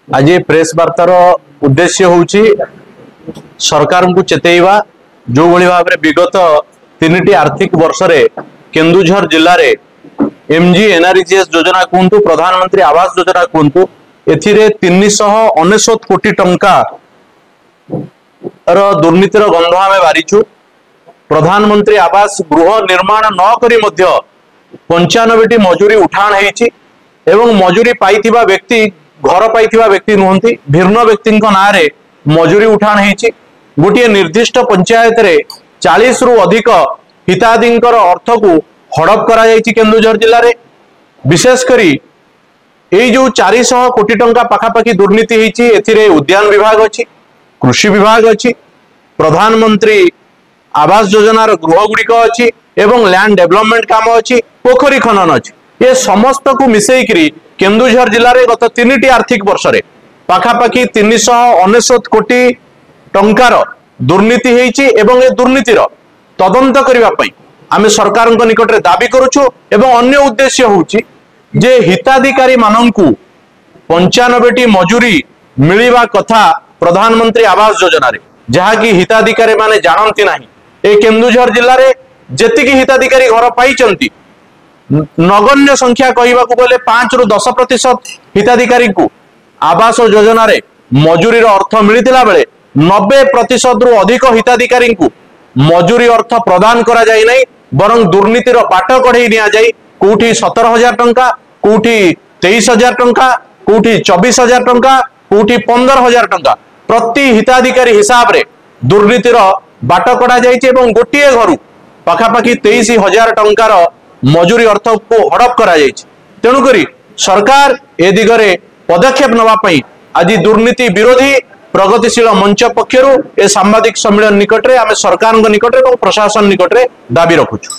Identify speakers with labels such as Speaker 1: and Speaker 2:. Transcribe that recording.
Speaker 1: आज प्रेस वार्तार उद्देश्य होउची सरकार को चेतैवा जो भली भाव विगत 3टी आर्थिक वर्ष रे केन्दुझर जिल्ला रे एमजी एनआरजीएस योजना कहतु प्रधानमंत्री आवास योजना कहतु एथिरे 399 कोटी टंका दुर्नीतिर गंध आम बारीचु। प्रधानमंत्री आवास गृह निर्माण न करी मध्य 95टी मजूरी उठाण हेछि एवं मजूरी पाइथिबा व्यक्ति घर पाइथिबा व्यक्ति नुहंती भिन्न व्यक्ति ना रे मजूरी उठाण हेछि। गोटे निर्दिष्ट पंचायत रे 40 रु अधिक हिताधिकर अर्थ को हड़प करा जायछि केन्दुझर जिल्ला रे। विशेष करी एई जो 400 कोटी टंका पाखापाखि दुर्नीति हेछि एथिरे उद्यान विभाग अछि, कृषि विभाग अछि, प्रधानमंत्री आवास योजनार गृह गुड़िक अछि एवं लैंड डेवलपमेंट काम अछि, पोखरी खनन अछि। ये समस्त को मिसेइकरी केन्दुझर जिल्ला रे गत 3टी आर्थिक वर्ष रे पाखापाखि 399 कोटी टंकार दुर्नीति हेछि एवं ए दुर्नीतिर तदंत करिवा पई आमे सरकार निकट रे दाबी करूछु। एवं अन्य उद्देश्य होउछि जे हिताधिकारी माननकु 95टी मजूरी मिलिबा कथा प्रधानमंत्री आवास योजना रे जहाकी हिताधिकारी माने जानंती नाही। ए केन्दुझर जिल्ला रे जेतिकी हिताधिकारी घर पाइचंती नगण्य संख्या कहवा गले 5 रु 10% हिताधिकारी को आवास योजना रे मजूरी अर्थ मिलता बेले 90% रु अधिक हिताधिकारी को मजूरी अर्थ प्रदान करा जाय नहीं बरं दुर्नीतिर बाट कढ़ई निया जाय कोठी 17,000 टंका कोठी 23,000 टंका कोठी 24,000 टंका कोठी 15,000 टंका प्रति हिताधिकारी हिसाब रे दुर्नीतिर बाट कढ़ा जाय एवं गोटे घर पाखापाखि 23,000 टंकार मजूरी अर्थ को हड़प करा जाय। तेणुकरी सरकार ए दिगरे पदक्षेप नवा पई आज दुर्नीति विरोधी प्रगतिशील मंच पक्षरु ए सांबादिक सम्मेलन निकटरे आमे सरकार निकटरे और प्रशासन निकटरे दाबी रखुछु।